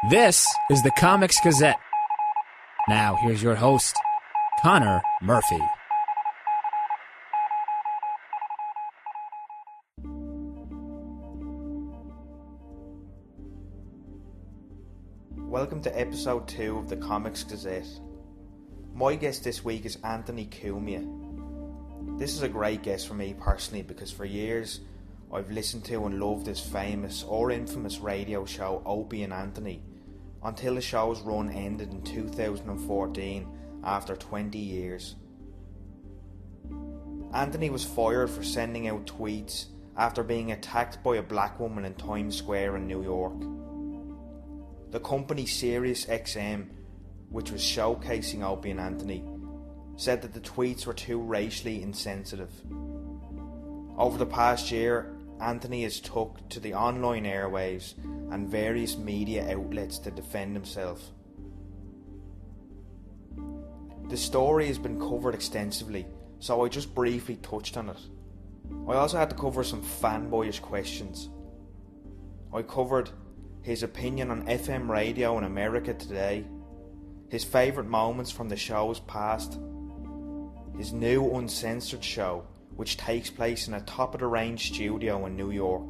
This is the Comics Gazette. Now, here's your host, Connor Murphy. Welcome to episode 2 of the Comics Gazette. My guest this week is Anthony Cumia. This is a great guest for me personally because for years I've listened to and loved this famous or infamous radio show Opie and Anthony until the show's run ended in 2014 after 20 years. Anthony was fired for sending out tweets after being attacked by a black woman in Times Square in New York. The company SiriusXM, which was showcasing Opie and Anthony, said that the tweets were too racially insensitive. Over the past year, Anthony has took to the online airwaves and various media outlets to defend himself. The story has been covered extensively, so I just briefly touched on it. I also had to cover some fanboyish questions. I covered his opinion on FM radio in America today, his favourite moments from the show's past, his new uncensored show, which takes place in a top-of-the-range studio in New York,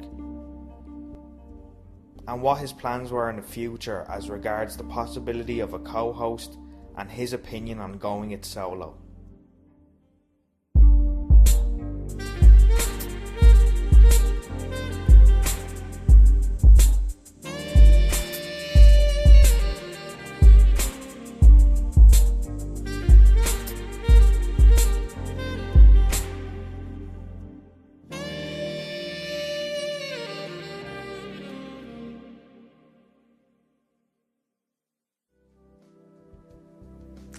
and what his plans were in the future as regards the possibility of a co-host and his opinion on going it solo.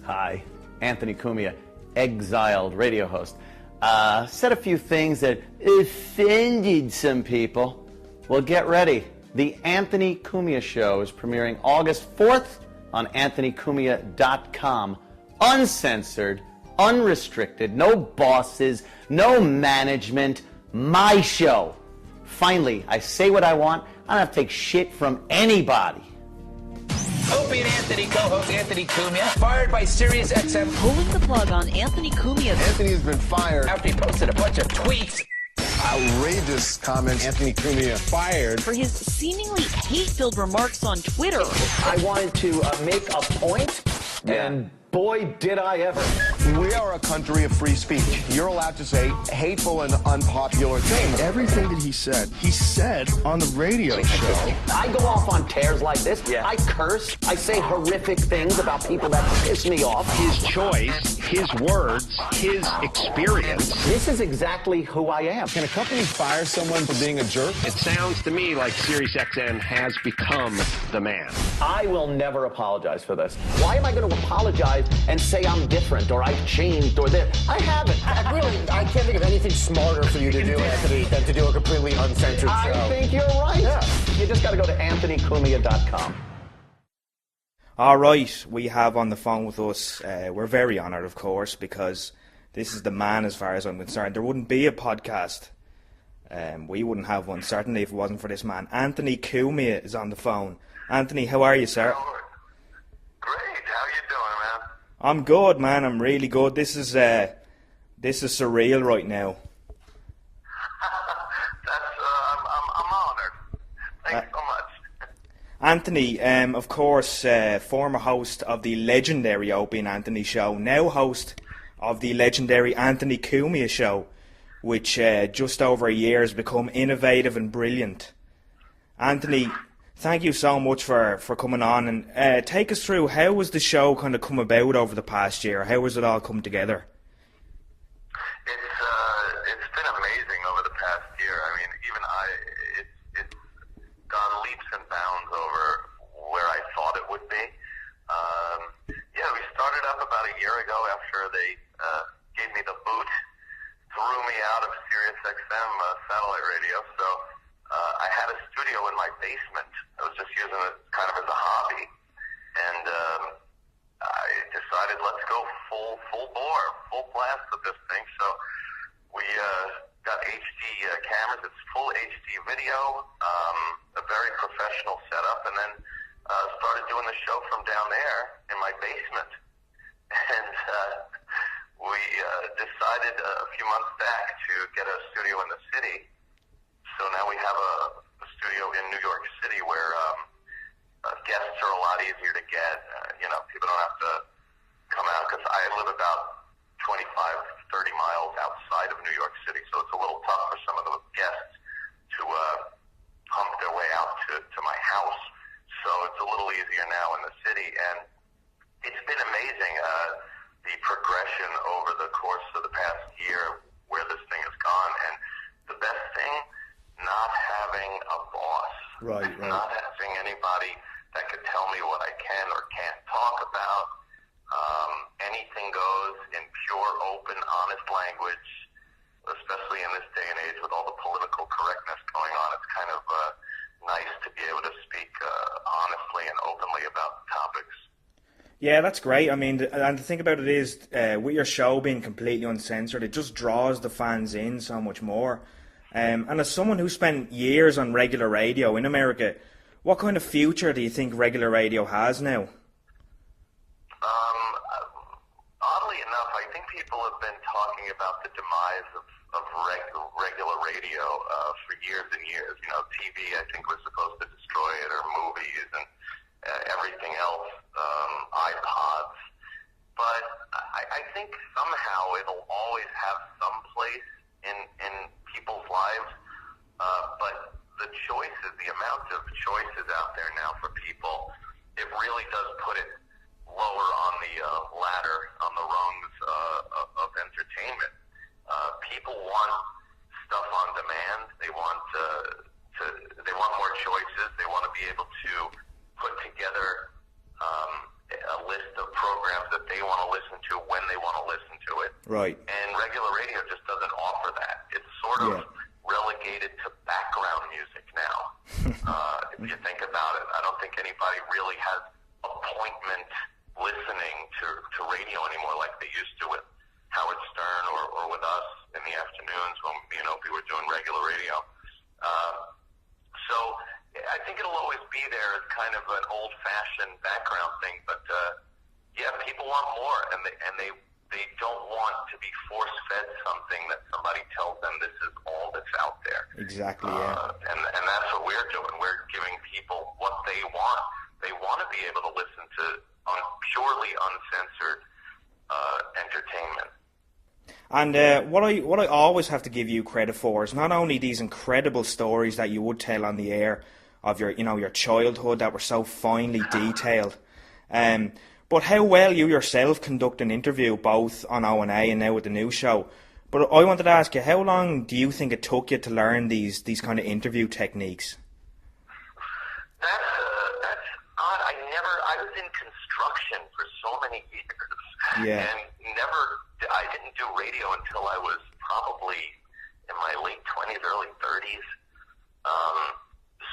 Hi, Anthony Cumia, exiled radio host. Said a few things that offended some people. Well, get ready. The Anthony Cumia Show is premiering August 4th on anthonycumia.com. Uncensored, unrestricted, no bosses, no management. My show. Finally, I say what I want. I don't have to take shit from anybody. Opie and Anthony co-host Anthony Cumia fired by SiriusXM. Pulling the plug on Anthony Cumia. Anthony has been fired After he posted a bunch of tweets. Outrageous comments. Anthony Cumia fired For his seemingly hate-filled remarks on Twitter. I wanted to make a point, and boy, did I ever. We are a country of free speech. You're allowed to say hateful and unpopular things. Everything that he said on the radio show. I go off on tears like this. I curse. I say horrific things about people that piss me off. His choice, his words, his experience. This is exactly who I am. Can a company fire someone for being a jerk? It sounds to me like SiriusXM has become the man. I will never apologize for this. Why am I going to apologize and say I'm different or I've changed or this? I haven't. I can't think of anything smarter for you to do, Anthony, than to do a completely uncensored show. I think you're right. Yeah. You just got to go to anthonycumia.com. Alright, we have on the phone with us, we're very honoured of course, because this is the man as far as I'm concerned. There wouldn't be a podcast. We wouldn't have one, certainly, if it wasn't for this man. Anthony Cumia is on the phone. Anthony, how are you, sir? Great, how you doing, man? I'm good, man. I'm really good. This is surreal right now. I'm honoured. Thanks so much. Anthony, of course, former host of the legendary Opie and Anthony show, now host of the legendary Anthony Cumia show, which just over a year has become innovative and brilliant. Anthony, thank you so much for coming on, and take us through, how was the show kind of come about over the past year? How has it all come together? It's been amazing over the past year. I mean, even it's gone leaps and bounds over where I thought it would be. We started up about a year ago after they gave me the boot, threw me out of SiriusXM satellite radio. So I had a studio in my basement. I was just using it kind of as a hobby, and I decided let's go full bore, full blast with this thing. So we got HD cameras. It's full HD video, a very professional setup, and then started doing the show from down there in my basement. And we decided a few months back to get a studio in the city. So now we have a studio in New York City where guests are a lot easier to get. People don't have to come out, because I live about 25, 30 miles outside of New York City, so it's a little tough for some of the guests to hump their way out to my house. So it's a little easier now in the city, and it's been amazing, the progression over the course of the past year, where this thing has gone. And the best thing, not having a boss. Right. Not having anybody that could tell me what I can or can't talk about. Anything goes in pure, open, honest language, especially in this day and age with all the political correctness going on. It's kind of nice to be able to speak honestly and openly about topics. Yeah, that's great. I mean, and the thing about it is, with your show being completely uncensored, it just draws the fans in so much more. And as someone who spent years on regular radio in America, what kind of future do you think regular radio has now? Oddly enough, I think people have been talking about the demise of regular radio for years and years. TV, I think, was supposed to destroy it, or movies and everything else, iPods. But I think somehow it'll always have some place in people's lives. But the choices, the amount of choices out there now for people, it really does put it lower on the ladder, on the rungs of entertainment. People want stuff on demand. They want more choices. They want to be able to put together a list of programs that they want to listen to when they want to listen to it. Right. And regular radio just doesn't offer that. It's sort of relegated to background music now. If you think about it, I don't think anybody really has appointment listening to radio anymore like they used to with Howard Stern or with us in the afternoons when we were doing regular radio. So I think it'll always be there as kind of an old-fashioned background thing. But people want more, and they don't want to be force-fed something that somebody tells them this is all that's out there. Exactly. Yeah. And that's what we're doing. We're giving people what they want. They want to be able to listen to purely uncensored entertainment. And what I always have to give you credit for is not only these incredible stories that you would tell on the air of your childhood that were so finely detailed, but how well you yourself conduct an interview, both on O&A and now with the new show. But I wanted to ask you, how long do you think it took you to learn these kind of interview techniques? That's odd. I was in construction for so many years. Yeah. And I didn't do radio until I was probably in my late 20s, early 30s.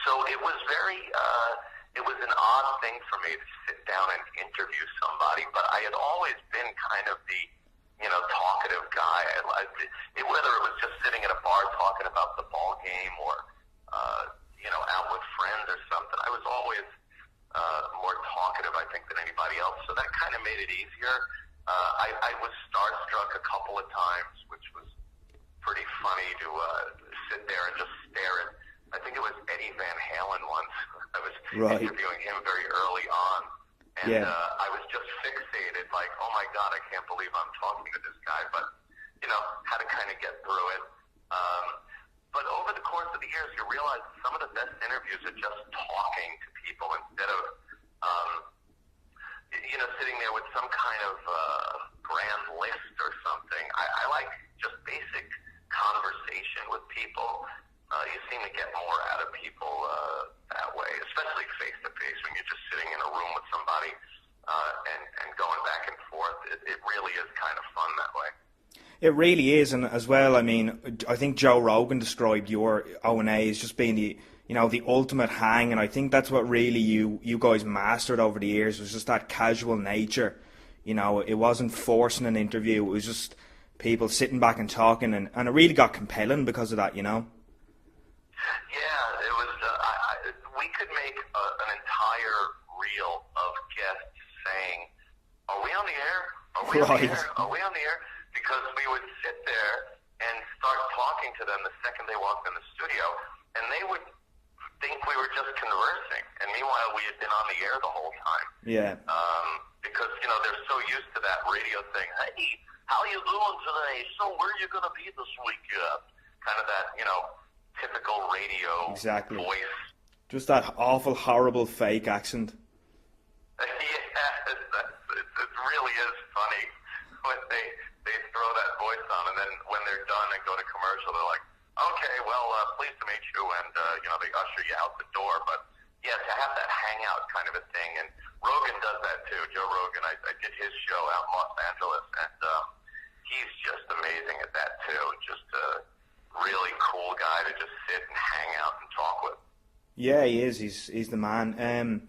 So it was it was an odd thing for me to sit down and interview somebody, but I had always been kind of the, talkative guy. Whether it was just sitting at a bar talking about the ball game or, out with friends or something, I was always more talkative, I think, than anybody else. So that kind of made it easier. I was starstruck a couple of times, which was pretty funny to sit there and just stare at. I think it was Eddie Van Halen once. I was interviewing him very early on, and I was just fixated, like, oh my God, I can't believe I'm talking to this guy, but, had to kind of get through it. But over the course of the years, you realize some of the best interviews are just talking to people instead of, sitting there with some kind of grand list or something. I like just basic conversation with people. You seem to get more out of people that way, especially face-to-face when you're just sitting in a room with somebody and going back and forth. It really is kind of fun that way. It really is, and as well, I mean, I think Joe Rogan described your O&A as just being the ultimate hang, and I think that's what really you guys mastered over the years, was just that casual nature. It wasn't forcing an interview, it was just people sitting back and talking, and it really got compelling because of that, Yeah, it was, we could make an entire reel of guests saying, "Are we on the air? Are we on the air? Are we on the air?" Because we would sit there and start talking to them the second they walked in the studio, and they would think we were just conversing, and meanwhile we had been on the air the whole time. Yeah. Because, you know, they're so used to that radio thing. "Hey, how you doing today? So where are you going to be this weekend?" Kind of that, you know, typical radio voice. Just that awful, horrible fake accent. Yeah, it really is funny when they throw that voice on, and then when they're done and go to commercial, they're like, "Okay, well, pleased to meet you," and, you know, they usher you out the door. But, yeah, to have that hangout kind of a thing, and Rogan does that too. Joe Rogan, I did his show out in Los Angeles, and he's just amazing at that too. Just a really cool guy to just sit and hang out and talk with. Yeah, he is. He's the man.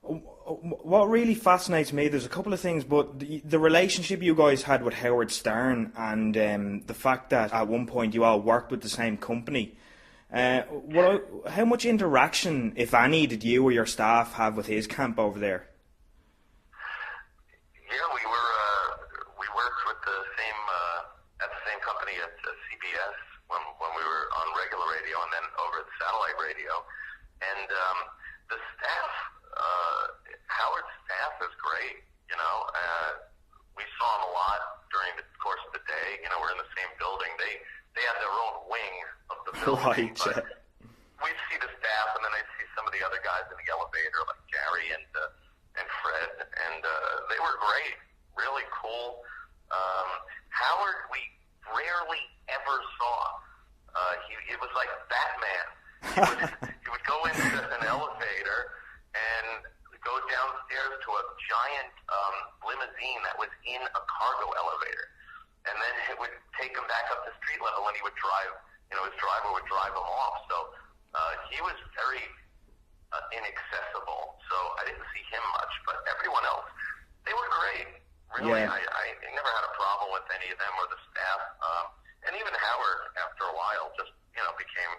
What really fascinates me, there's a couple of things, but the relationship you guys had with Howard Stern, and the fact that at one point you all worked with the same company. How much interaction, if any, did you or your staff have with his camp over there? Yeah, we worked with the same at the same company at CBS when we were on regular radio, and then over at satellite radio. And the staff, Howard's staff is great. You know, we saw him a lot during the course of the day. You know, we're in the same building. They have their own wing of the building. Right. But we see the staff, and then I see some of the other guys in the elevator, like Gary and Fred, and they were great, really cool. Howard, we rarely ever saw. It was like Batman. He would go into an elevator and go downstairs to a giant limousine that was in a cargo elevator, and then it would take him back up to street level, and he would drive. You know, his driver would drive him off. So he was very inaccessible. So I didn't see him much, but everyone else, they were great. Really, Yeah. I never had a problem with any of them or the staff. And even Howard, after a while, just, you know, became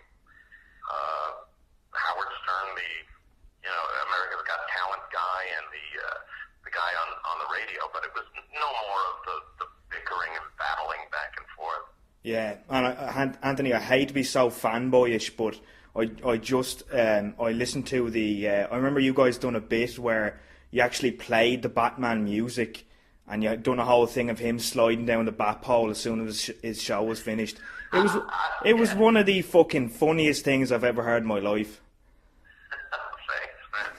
Howard Stern, the America's Got Talent guy, and the guy on the radio. But it was no more of the bickering and battling back and forth. Yeah, and Anthony, I hate to be so fanboyish, but I listened to I remember you guys done a bit where you actually played the Batman music, and you done a whole thing of him sliding down the bat pole as soon as his show was finished. It was one of the fucking funniest things I've ever heard in my life. Thanks, man.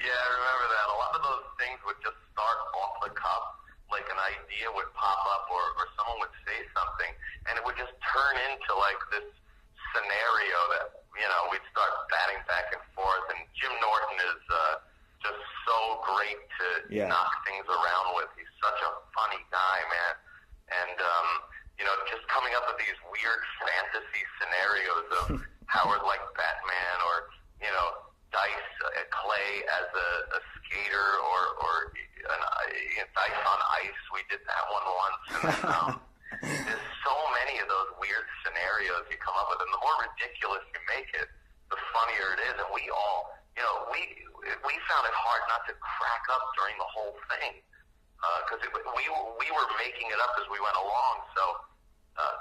Yeah, I remember that. A lot of those things would just start off the cuff, like an idea would pop up, or someone would say something, and it would just turn into like this scenario that, you know, we'd start batting back and forth. And Jim Norton is just so great to knock things around with. He's such a funny guy, man. And you know, just coming up with these weird fantasy scenarios of Howard like Batman, or, you know, Clay as a skater, or Dice on Ice. We did that one once. And there's so many of those weird scenarios you come up with, and the more ridiculous you make it, the funnier it is. And we all, you know, we found it hard not to crack up during the whole thing, because we were making it up as we went along. So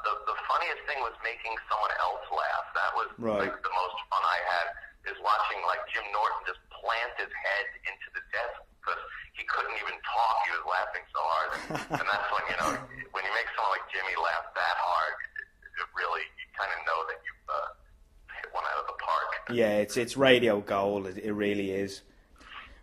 the funniest thing was making someone else laugh. That was like the most fun I had, is watching like Jim Norton just plant his head into the desk because he couldn't even talk. He was laughing so hard, and that's when, you know, when you make someone like Jimmy laugh that hard, it really, you kind of know that you've hit one out of the park. Yeah, it's radio gold. It really is.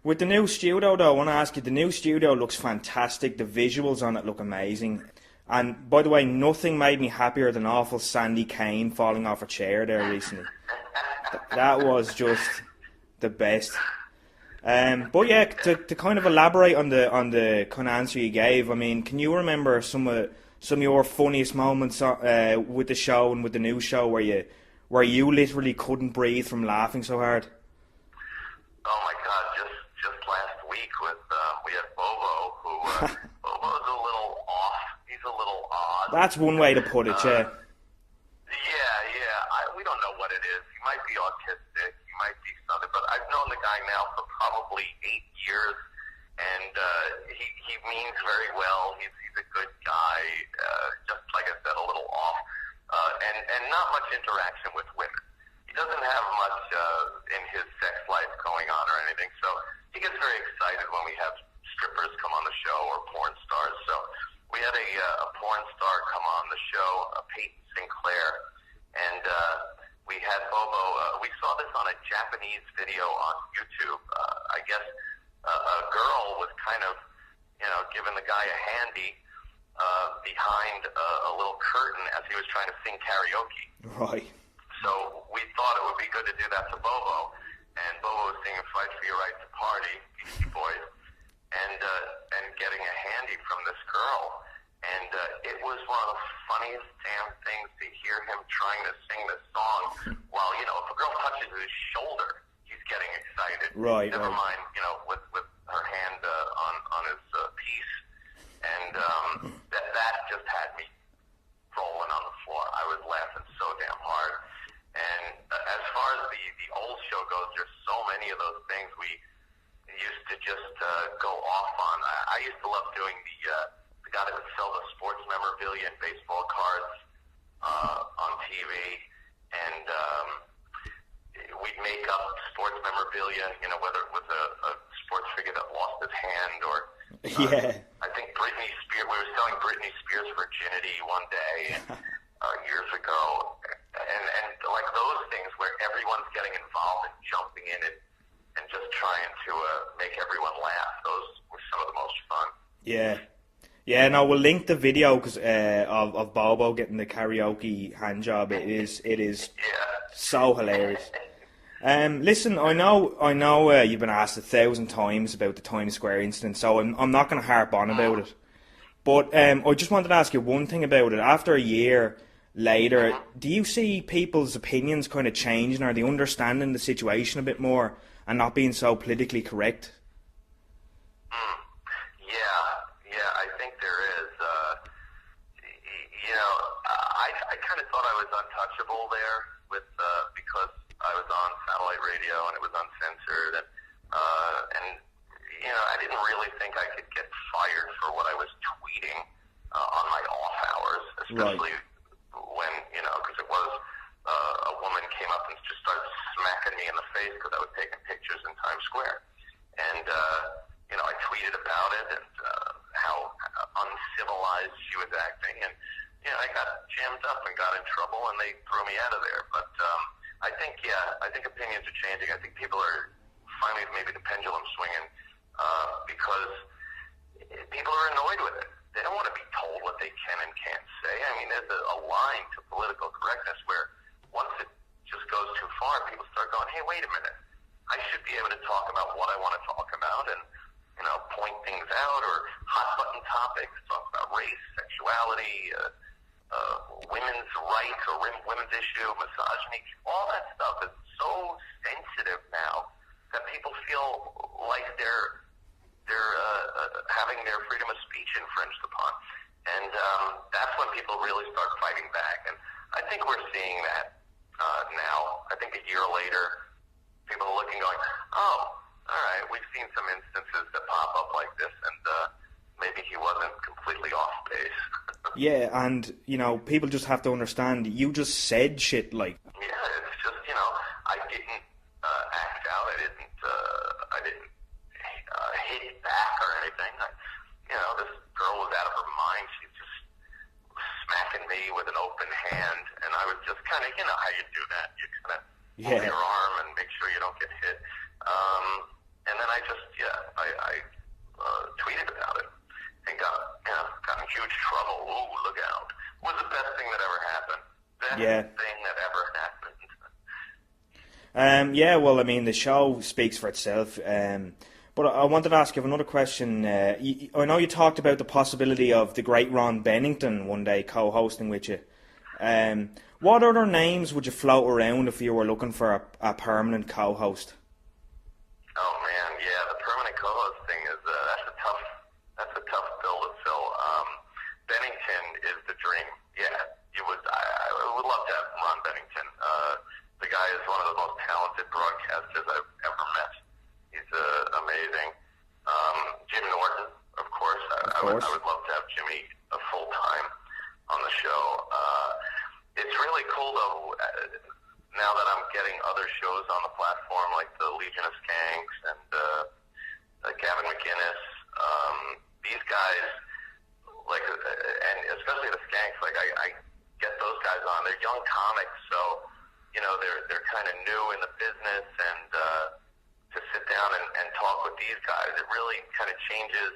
With the new studio, though, I want to ask you, the new studio looks fantastic. The visuals on it look amazing. And, by the way, nothing made me happier than awful Sandy Kane falling off a chair there recently. That was just the best. But yeah, to kind of elaborate on the kind of answer you gave, I mean, can you remember some of your funniest moments with the show and with the new show where you literally couldn't breathe from laughing so hard? Oh my God! Just last week we had Bobo, who Bobo's a little off. He's a little odd. That's one way to put it, yeah. Yeah. We don't know what it is. He might be autistic. He might be something. But I've known the guy guy now for probably 8 years, and he means very well. He's a good guy, just like I said, a little off, and not much interaction with women. He doesn't have much in his sex life going on or anything, so he gets very excited when we have strippers come on the show or porn stars. So we had a porn star come on the show, Peyton Sinclair, and we had Bobo. We saw this on a Japanese video on YouTube. I guess a girl was kind of, giving the guy a handy behind a little curtain as he was trying to sing karaoke. Right. So we thought it would be good to do that to Bobo, and Bobo was singing "Fight for Your Right to Party," Beastie Boys, and getting a handy from this girl, and it was one of the funniest damn things to hear him trying to sing this song while, if a girl touches his shoulder, he's getting excited. Right. Never mind, with her hand on his piece, and that just had me rolling on the floor. I was laughing so damn hard. And as far as the old show goes, there's so many of those things we used to just go off on. I used to love doing the guy that would sell the sports memorabilia and baseball cards on TV, and we'd make up sports memorabilia, whether it was a sports figure that lost his hand or I think Britney Spears. We were selling Britney Spears' virginity one day years ago. And like those things where everyone's getting involved and jumping in and just trying to make everyone laugh. Those were some of the most fun. Yeah. Yeah, no, we'll link the video of Bobo getting the karaoke hand job. It is so hilarious. Listen, I know you've been asked 1,000 times about the Times Square incident, so I'm not going to harp on about it. But I just wanted to ask you one thing about it. After a year later, do you see people's opinions kind of changing? Are they understanding the situation a bit more and not being so politically correct? Yeah, I think there is. I kind of thought I was untouchable there because I was on satellite radio and it was uncensored, and I didn't really think I could get fired for what I was tweeting on my off hours, especially. Right. When, because it was a woman came up and just started smacking me in the face because I was taking pictures in Times Square. And, I tweeted about it and how uncivilized she was acting. And, I got jammed up and got in trouble and they threw me out of there. But I think opinions are changing. I think people are finally, maybe the pendulum swinging because people are annoyed with it. They don't want to be told what they can and can't say. I mean, there's a line to political correctness where once it just goes too far, people start going, hey, wait a minute. I should be able to talk about what I want to talk about and, point things out, or hot-button topics, talk about race, sexuality, women's rights or women's issue, misogyny. All that stuff is so sensitive now that people feel like they're having their freedom of speech infringed upon. And that's when people really start fighting back. And I think we're seeing that now. I think a year later, people are looking going, oh, all right, we've seen some instances that pop up like this, and maybe he wasn't completely off base. Yeah, and, people just have to understand, you just said shit like... Yeah, it's just, I didn't act out. I didn't hit back or anything. This girl was out of her mind. She was just smacking me with an open hand, and I was just kind of, how you do that. You kind of hold your arm and make sure you don't get hit. And then I just, I tweeted about it and got in huge trouble. Ooh, look out. It was the best thing that ever happened. Best thing that ever happened. Well, I mean, the show speaks for itself. But I wanted to ask you another question. I know you talked about the possibility of the great Ron Bennington one day co-hosting with you. What other names would you float around if you were looking for a permanent co-host? Oh man, yeah, the permanent co-host thing is that's a tough bill to fill. Bennington is the dream. Yeah, I would love to have Ron Bennington. The guy is one of the most talented broadcasters I've ever met. course. I would love to have Jimmy full-time on the show. It's really cool, though, now that I'm getting other shows on the platform, like the Legion of Skanks and Gavin McInnes. These guys, like, and especially the Skanks, like, I get those guys on. They're young comics, so, you know, they're kind of new in the business, and to sit down and talk with these guys, it really kind of changes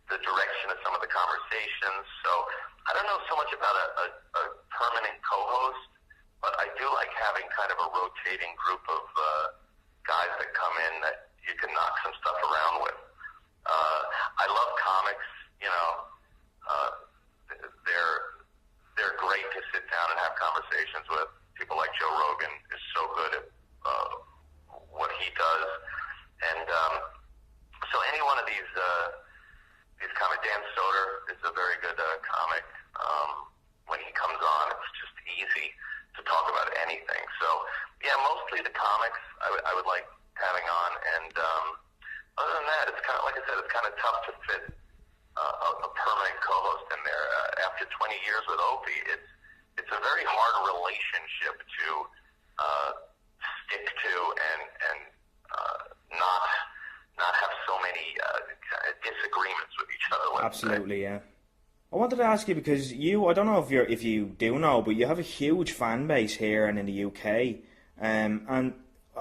the direction of some of the conversations. So I don't know so much about a permanent co-host, but I do like having kind of a rotating group of guys that come in that you can knock some stuff around with. I love comics, you know. They're great to sit down and have conversations with. People like Joe Rogan is so good at what he does, and so any one of these comics, Dan Soder is a very good comic. When he comes on, it's just easy to talk about anything. So yeah, mostly the comics I would like having on, and other than that, it's kind of, like I said, it's kind of tough to fit a permanent co-host in there. After 20 years with Opie, it's a very hard relationship to stick to and not have so many disagreements with each other. Absolutely, yeah. I wanted to ask you, because I don't know if you do know, but you have a huge fan base here and in the UK, and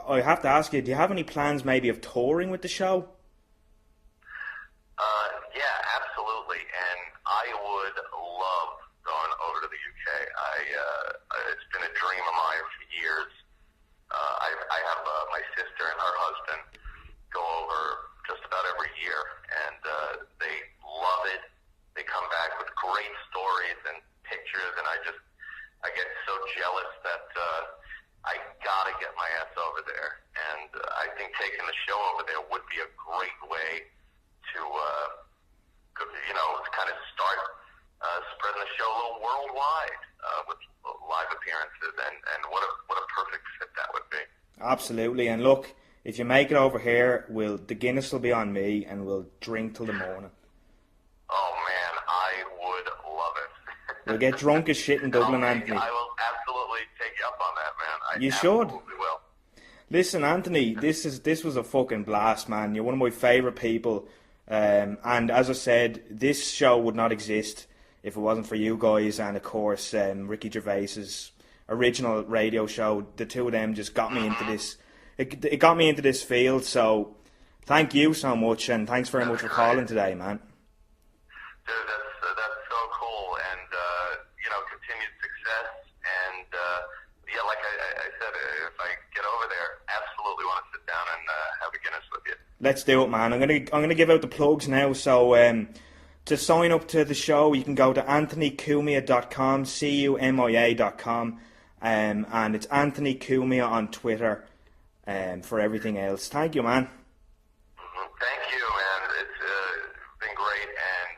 I have to ask you, do you have any plans maybe of touring with the show? Yeah, absolutely, and I would love going over to the UK. It's been a dream of mine for years. I have my sister and her husband go over just about every year, and they love it. They come back with great stories and pictures, and I get so jealous that I gotta get my ass over there. And I think taking the show over there would be a great way to, kind of start spreading the show a little worldwide with live appearances, and what a perfect fit that would be. Absolutely, and look, if you make it over here, the Guinness will be on me, and we'll drink till the morning. Oh man, I would love it. We'll get drunk as shit in Dublin, Anthony. I will absolutely take you up on that, man. You should. Absolutely will. Listen, Anthony, this was a fucking blast, man. You're one of my favourite people. And as I said, this show would not exist if it wasn't for you guys, and of course Ricky Gervais's original radio show. The two of them just got me into this. It got me into this field. So thank you so much, and thanks very much for calling today, man. Dude, that's so cool, and continued success. And yeah, like I said, if I get over there, absolutely want to sit down and have a Guinness with you. Let's do it, man. I'm gonna give out the plugs now. So to sign up to the show, you can go to anthonycumia.com, CUMIA.com, and it's Anthony Cumia on Twitter, for everything else. Thank you, man. Thank you, man. It's been great, and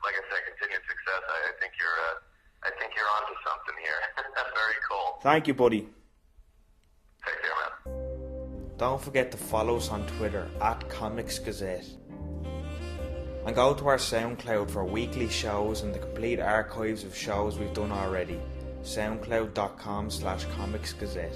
like I said, continued success. I think you're onto something here. Very cool. Thank you, buddy. Take care, man. Don't forget to follow us on Twitter @Comics Gazette. And go to our SoundCloud for weekly shows and the complete archives of shows we've done already. SoundCloud.com/Comics Gazette.